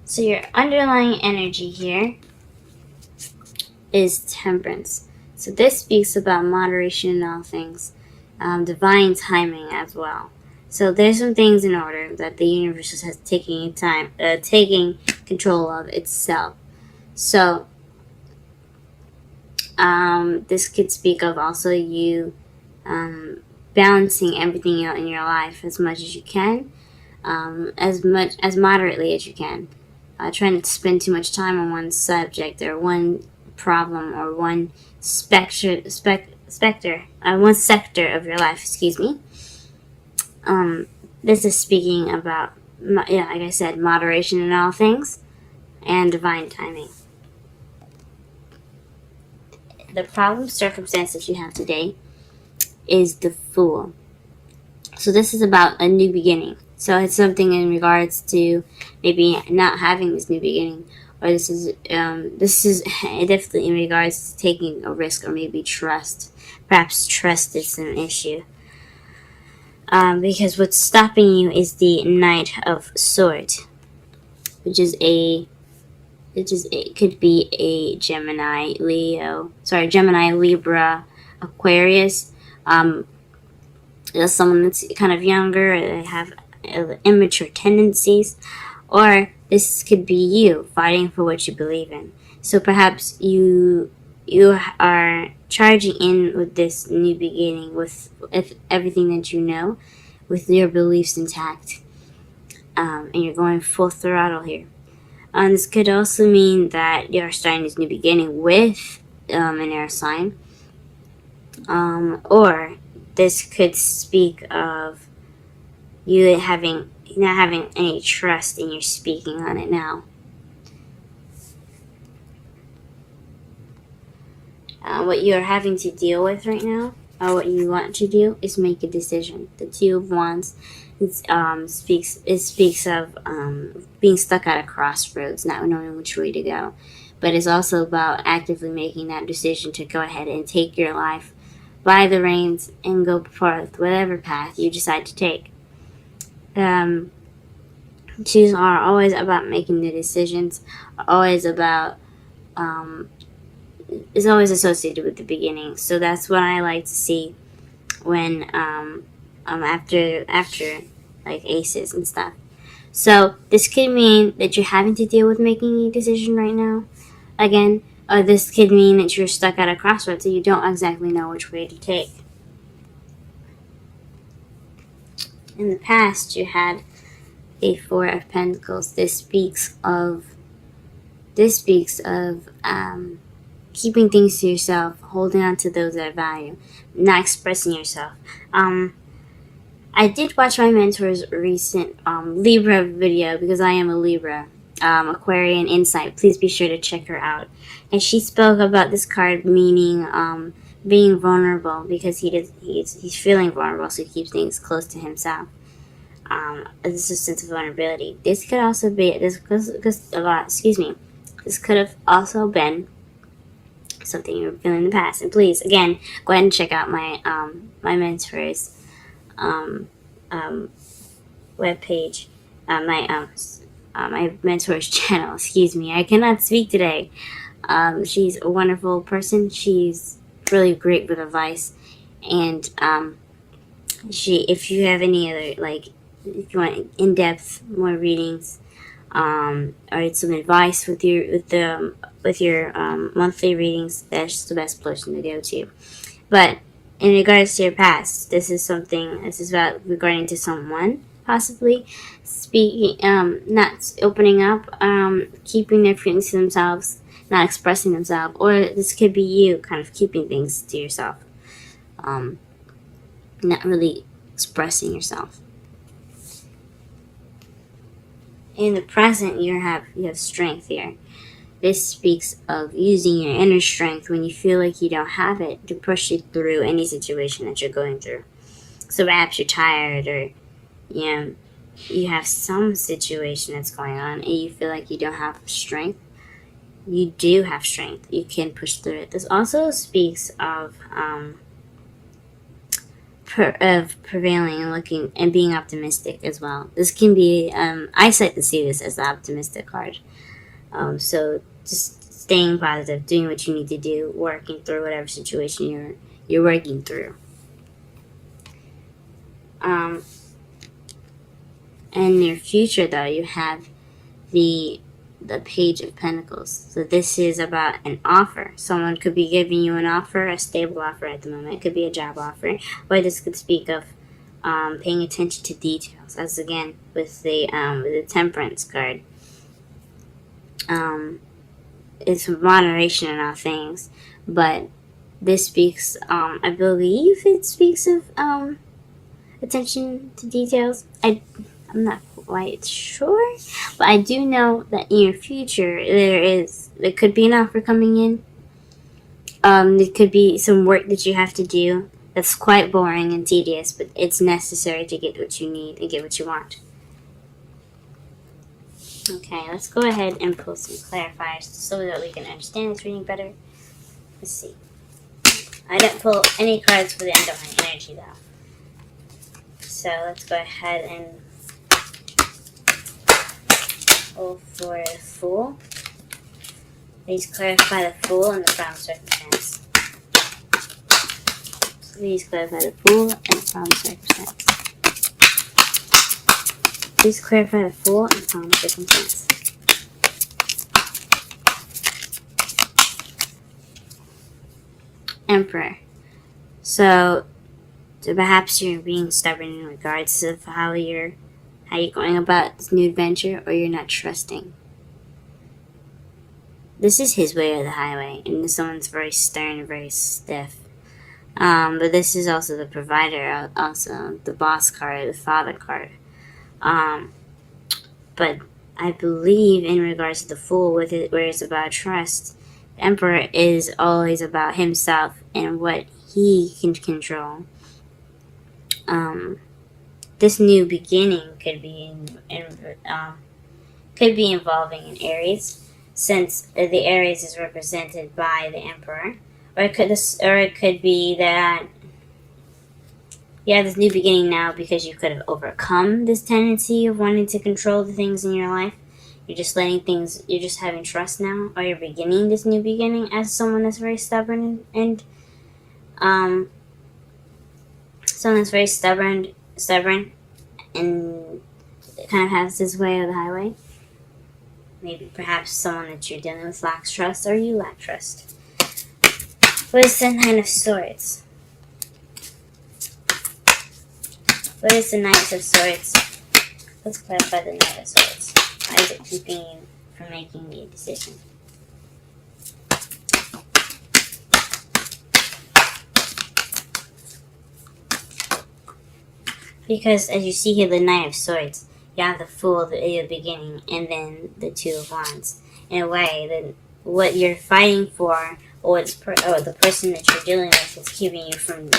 So your underlying energy here is Temperance. So this speaks about moderation in all things, divine timing as well. So there's some things in order that the universe has taking control of itself. So this could speak of also you balancing everything out in your life as much as you can, as moderately as you can. Trying not to spend too much time on one subject or one problem or one one sector of your life. Excuse me. This is speaking about, like I said, moderation in all things and divine timing. The problem circumstance that you have today is the Fool. So this is about a new beginning. So it's something in regards to maybe not having this new beginning, or this is definitely in regards to taking a risk, or maybe trust. Perhaps trust is an issue. Because what's stopping you is the Knight of Swords, which could be a Gemini, Libra, Aquarius. Someone that's kind of younger, or they have immature tendencies, or this could be you fighting for what you believe in. So perhaps you are charging in with this new beginning with everything that you know, with your beliefs intact, and you're going full throttle here. This could also mean that you're starting this new beginning with an air sign, or this could speak of you not having any trust in your speaking on it now. What you're having to deal with right now, or what you want to do, is make a decision. The Two of Wands speaks of being stuck at a crossroads, not knowing which way to go. But it's also about actively making that decision to go ahead and take your life by the reins and go forth whatever path you decide to take. Twos are always about making the decisions, always about is always associated with the beginning. So that's what I like to see when after like aces and stuff. So this could mean that you're having to deal with making a decision right now. Again, or this could mean that you're stuck at a crossroads, so you don't exactly know which way to take. In the past, you had a Four of Pentacles. This speaks of keeping things to yourself, holding on to those that value, not expressing yourself. I did watch my mentor's recent Libra video, because I am a Libra, Aquarian Insight. Please be sure to check her out. And she spoke about this card meaning being vulnerable, because he's feeling vulnerable, so he keeps things close to himself. This is a sense of vulnerability. This could also be This could have also been something you were feeling in the past. And please, again, go ahead and check out my my mentor's webpage, my mentor's channel. Excuse me, I cannot speak today. She's a wonderful person. She's really great with advice, and if you have any other, if you want in-depth more readings, or some advice with your monthly readings, that's the best person to go to. But in regards to your past, this is about regarding to someone, possibly speaking, not opening up, keeping their feelings to themselves, not expressing themselves, or this could be you kind of keeping things to yourself, not really expressing yourself. In the present, you have strength here. This speaks of using your inner strength when you feel like you don't have it, to push you through any situation that you're going through. So perhaps you're tired, or you have some situation that's going on and you feel like you don't have strength. You do have strength. You can push through it. This also speaks of prevailing and looking and being optimistic as well. This can be I like to see this as the optimistic card. So just staying positive, doing what you need to do, working through whatever situation you're working through. In your future, though, you have the Page of Pentacles. So this is about an offer. Someone could be giving you an offer, a stable offer at the moment. It could be a job offer, or this could speak of paying attention to details. As again with the Temperance card, it's moderation in all things, but this speaks. I believe it speaks of attention to details. I'm not quite sure, but I do know that in your future there could be an offer coming in. There could be some work that you have to do that's quite boring and tedious, but it's necessary to get what you need and get what you want. Okay, let's go ahead and pull some clarifiers so that we can understand this reading better. Let's see. I didn't pull any cards for the underlying energy though. So let's go ahead and pull for the Fool. Please clarify the Fool and the problem circumstance. Please clarify the Fool and the problem circumstance. Please clarify the Fool and the problem circumstance. Emperor. So perhaps you're being stubborn in regards to how you're going about this new adventure, or you're not trusting. This is his way or the highway, and someone's very stern, very stiff. But this is also the provider, also the boss card, the father card. But I believe in regards to the Fool, with it, where it's about trust, the Emperor is always about himself and what he can control. This new beginning could be involving an Aries, since the Aries is represented by the Emperor, or it could be that you have this new beginning now because you could have overcome this tendency of wanting to control the things in your life. You're just you're just having trust now, or you're beginning this new beginning as someone that's very stubborn and someone that's very stubborn and kind of has his way or the highway. Maybe perhaps someone that you're dealing with lacks trust, or you lack trust. What is the Nine of Swords? What is the Knight of Swords? Let's clarify the Knight of Swords. Why is it keeping you from making the decision? Because as you see here, the Knight of Swords, you have the Fool at the beginning, and then the Two of Wands. In a way, then what you're fighting for, or the person that you're dealing with, is keeping you from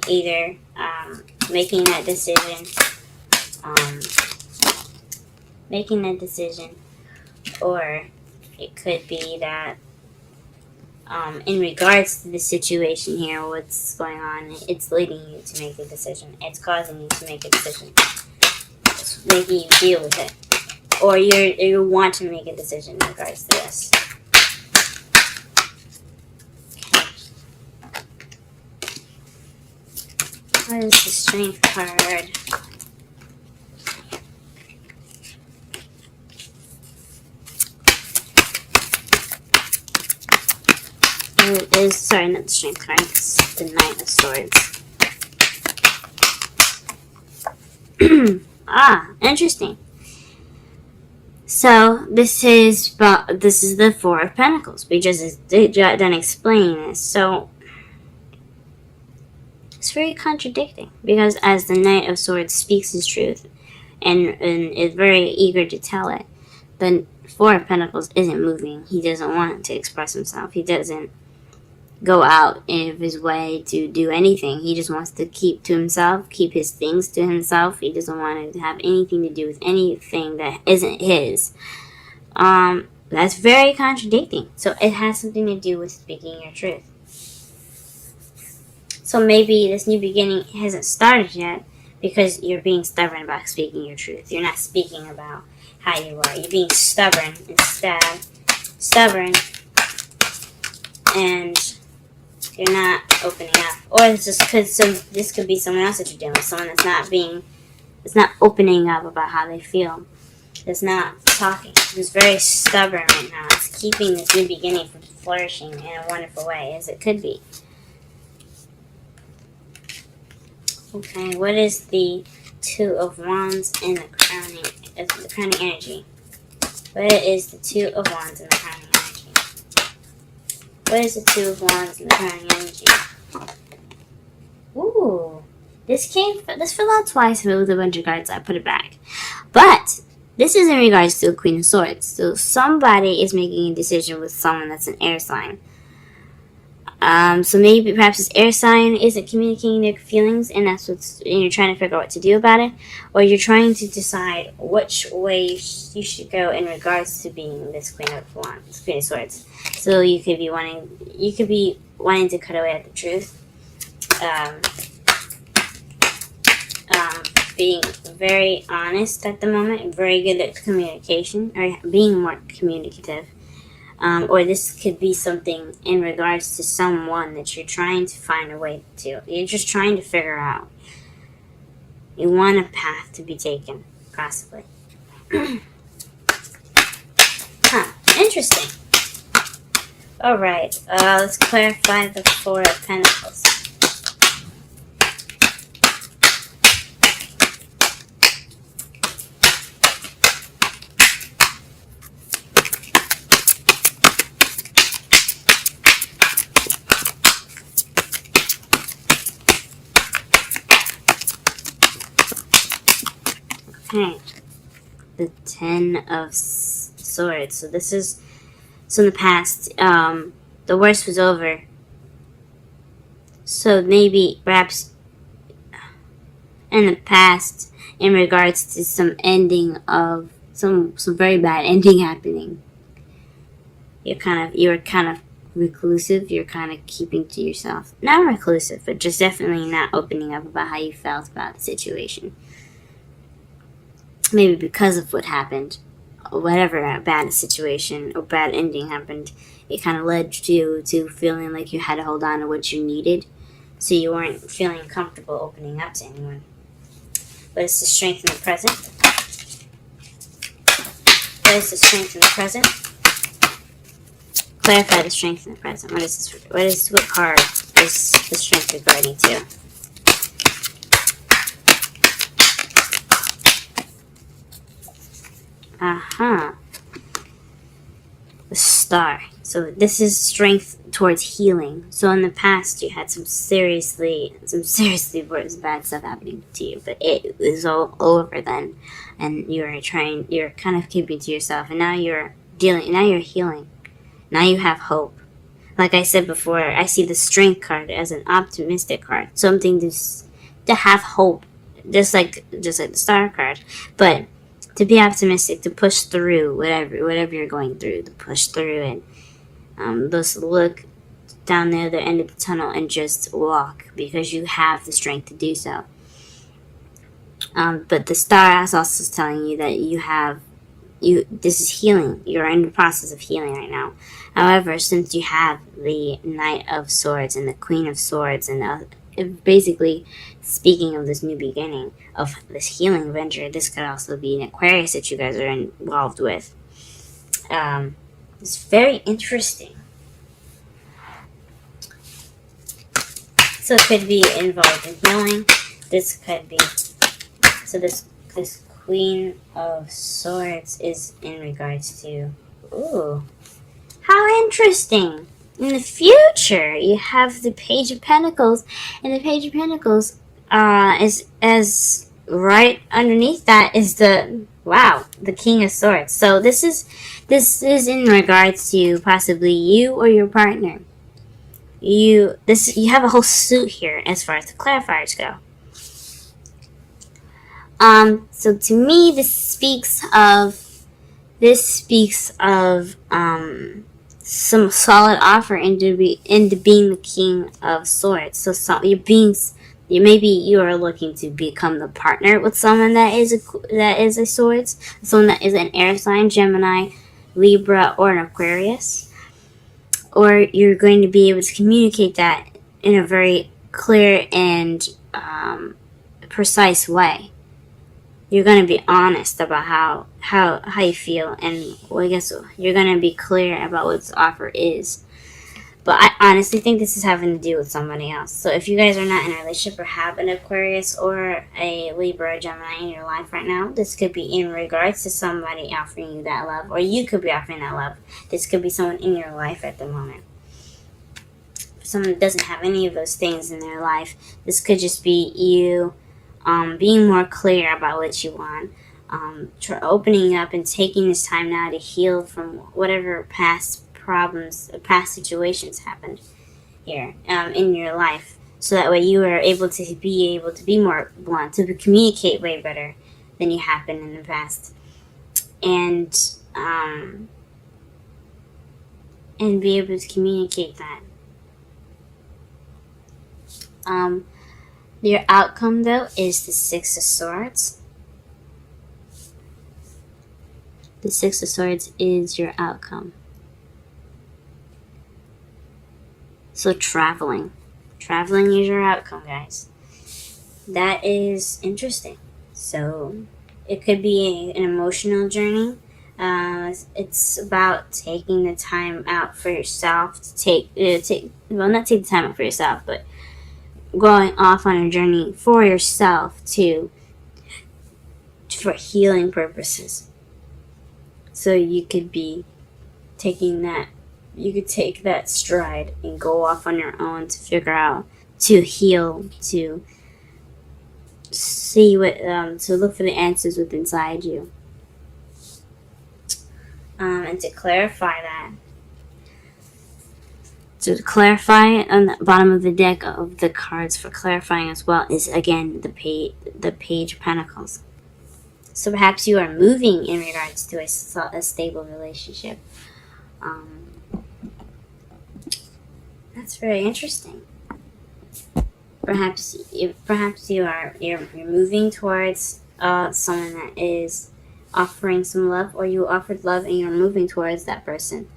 either making that decision, or it could be that in regards to the situation here, what's going on, it's leading you to make a decision. It's causing you to make a decision. It's making you deal with it. Or you want to make a decision in regards to this. What is the Strength card? It is, sorry, not the Strength card, it's the Knight of Swords. Interesting. So this is the Four of Pentacles. We just done explaining this. So it's very contradicting, because as the Knight of Swords speaks his truth and is very eager to tell it, the Four of Pentacles isn't moving. He doesn't want to express himself. He doesn't go out of his way to do anything. He just wants to keep to himself, keep his things to himself. He doesn't want to have anything to do with anything that isn't his. That's very contradicting. So it has something to do with speaking your truth. So maybe this new beginning hasn't started yet because you're being stubborn about speaking your truth. You're not speaking about how you are. You're being stubborn instead. Stubborn, and you're not opening up. Or it's just because this could be someone else that you're dealing with. Someone that's not opening up about how they feel. That's not talking. It's very stubborn right now. It's keeping this new beginning from flourishing in a wonderful way, as it could be. Okay, what is the Two of Wands in the crowning energy? What is the Two of Wands in the crowning energy? What is the Two of Wands in the crowning energy? Ooh, this fell out twice with a bunch of cards. I put it back, but this is in regards to a Queen of Swords. So somebody is making a decision with someone that's an air sign. So maybe perhaps this air sign isn't communicating their feelings, and you're trying to figure out what to do about it, or you're trying to decide which way you should go in regards to being this Queen of Wands, Queen of Swords. So you could be wanting to cut away at the truth. Being very honest at the moment, very good at communication, or being more communicative. Or this could be something in regards to someone that you're trying to find a way to. You're just trying to figure out. You want a path to be taken, possibly. Interesting. Alright, let's clarify the Four of Pentacles. Okay, the Ten of Swords. So in the past, the worst was over. So maybe, perhaps, in the past, in regards to some ending of some very bad ending happening, you were kind of reclusive. You're kind of keeping to yourself. Not reclusive, but just definitely not opening up about how you felt about the situation. Maybe because of what happened, or whatever bad situation or bad ending happened, it kind of led you to feeling like you had to hold on to what you needed, so you weren't feeling comfortable opening up to anyone. But it's the strength in the present. What is the strength in the present? Clarify the strength in the present. What card is the strength regarding to? The Star. So this is strength towards healing. So in the past, you had some seriously bad stuff happening to you, but it was all over then, and you're kind of keeping to yourself, and now you're healing. Now you have hope. Like I said before, I see the Strength card as an optimistic card, something to have hope, just like the Star card, but to be optimistic, to push through whatever you're going through, to push through and just look down the other end of the tunnel and just walk, because you have the strength to do so. But the Star is also telling you that this is healing. You're in the process of healing right now. However, since you have the Knight of Swords and the Queen of Swords, and basically speaking of this new beginning, of this healing venture, this could also be an Aquarius that you guys are involved with. It's very interesting. So it could be involved in healing. This could be, so this Queen of Swords is in regards to, ooh, how interesting. In the future, you have the Page of Pentacles, and the Page of Pentacles is right underneath that is the King of Swords. So this is in regards to possibly you or your partner. You have a whole suit here as far as the clarifiers go. So to me, this speaks of some solid offer into being the King of Swords. So maybe you are looking to become the partner with someone that is a Swords, someone that is an air sign, Gemini, Libra, or an Aquarius, or you're going to be able to communicate that in a very clear and precise way. You're going to be honest about how you feel, and well, I guess you're going to be clear about what this offer is. But I honestly think this is having to do with somebody else. So if you guys are not in a relationship or have an Aquarius or a Libra or Gemini in your life right now, this could be in regards to somebody offering you that love, or you could be offering that love. This could be someone in your life at the moment. For someone that doesn't have any of those things in their life, this could just be you being more clear about what you want, opening up and taking this time now to heal from whatever past problems, past situations happened here in your life, so that way you are able to be more blunt, to communicate way better than you have been in the past, and be able to communicate that. Your outcome, though, is the Six of Swords. The Six of Swords is your outcome. So traveling. Traveling is your outcome, guys. That is interesting. So it could be an emotional journey. It's about taking the time out for yourself to not take the time out for yourself, but going off on a journey for yourself for healing purposes. So you could be taking that, you could take that stride and go off on your own to figure out, to heal, to see what, to look for the answers within inside you. And to clarify that, to clarify on the bottom of the deck of the cards for clarifying as well is, again, the Page of Pentacles. So perhaps you are moving in regards to a stable relationship. That's very interesting. Perhaps you're moving towards someone that is offering some love, or you offered love and you're moving towards that person.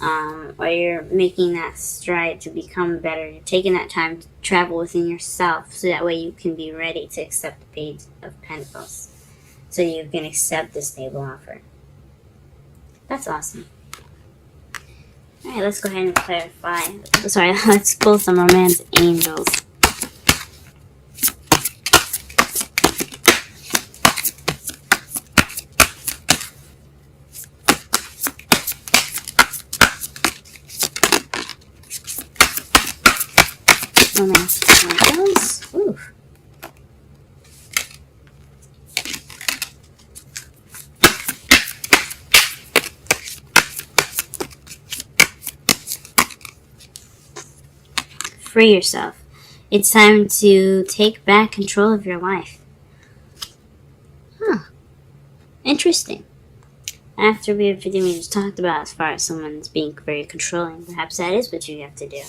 Or you're making that stride to become better. You're taking that time to travel within yourself, so that way you can be ready to accept the Page of Pentacles. So you can accept the stable offer. That's awesome. Alright, let's go ahead and clarify. Sorry, let's pull some romance angels. Romance angels. Ooh. Free yourself. It's time to take back control of your life. Huh. Interesting. After we just talked about as far as someone's being very controlling, perhaps that is what you have to do.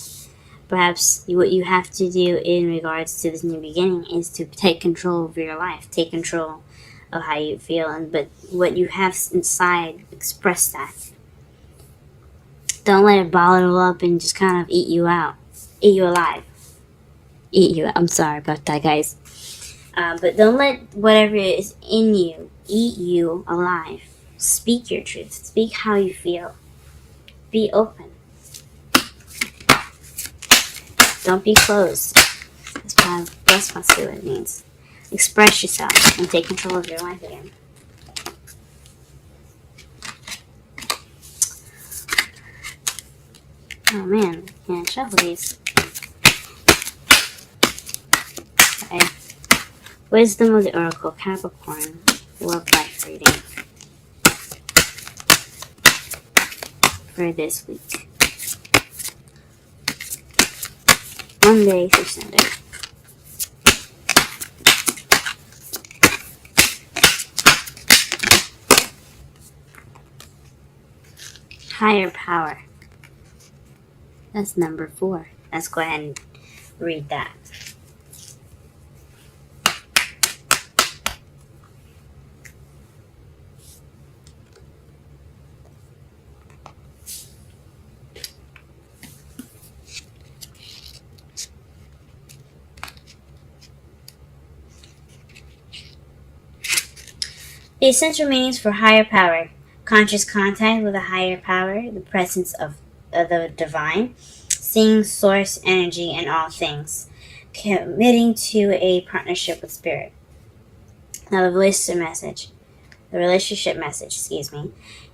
Perhaps what you have to do in regards to this new beginning is to take control of your life. Take control of how you feel, but what you have inside, express that. Don't let it bottle up and just kind of eat you out. Eat you alive. Eat you. I'm sorry about that, guys. But don't let whatever is in you eat you alive. Speak your truth. Speak how you feel. Be open. Don't be closed. That's what it means. Express yourself and take control of your life again. Oh man, can't shuffle these. Okay. Wisdom of the Oracle, Capricorn, Love Life reading for this week. Monday through Sunday. Higher power. That's number 4. Let's go ahead and read that. The essential meanings for higher power: conscious contact with a higher power, the presence of the divine, seeing source energy in all things, committing to a partnership with spirit. Now the relationship message,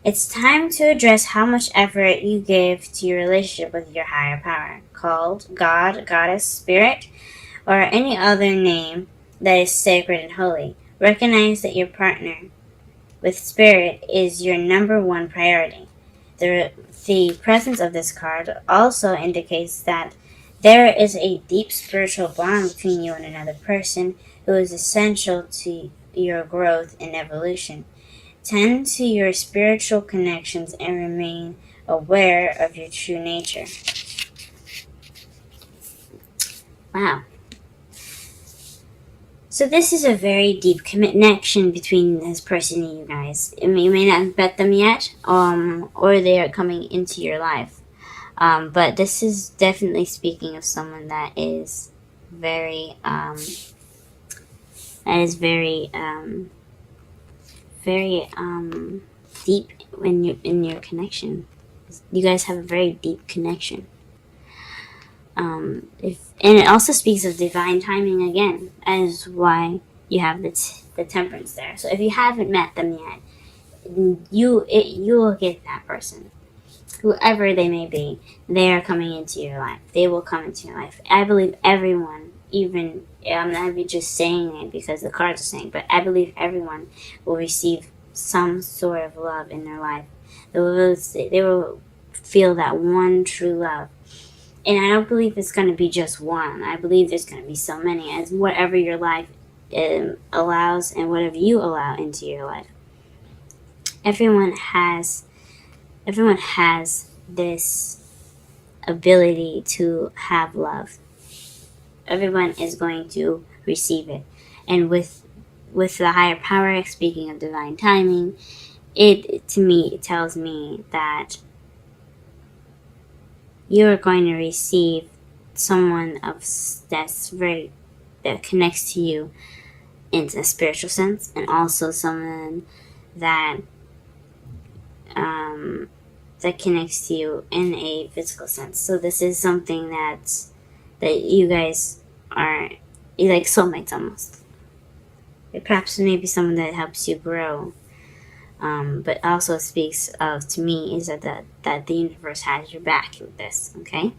It's time to address how much effort you give to your relationship with your higher power, called God, Goddess, Spirit, or any other name that is sacred and holy. Recognize that your partner with Spirit is your number 1 priority. The presence of this card also indicates that there is a deep spiritual bond between you and another person who is essential to your growth and evolution. Tend to your spiritual connections and remain aware of your true nature. Wow. So this is a very deep connection between this person and you guys. You may not have met them yet, or they are coming into your life. But this is definitely speaking of someone that is very, deep in your connection. You guys have a very deep connection. And it also speaks of divine timing again, as why you have the temperance there. So if you haven't met them yet, you will get that person, whoever they may be. They are coming into your life. They will come into your life. I believe everyone, even I'm not just saying it because the cards are saying, but I believe everyone will receive some sort of love in their life. They will feel that one true love. And I don't believe it's going to be just one. I believe there's going to be so many, as whatever your life allows and whatever you allow into your life. Everyone has this ability to have love. Everyone is going to receive it. And with the higher power, speaking of divine timing, it tells me that you are going to receive someone that connects to you in a spiritual sense, and also someone that connects to you in a physical sense. So this is something that you guys are like soulmates almost. It perhaps maybe someone that helps you grow. But also speaks of, to me, is that the universe has your back with this, okay?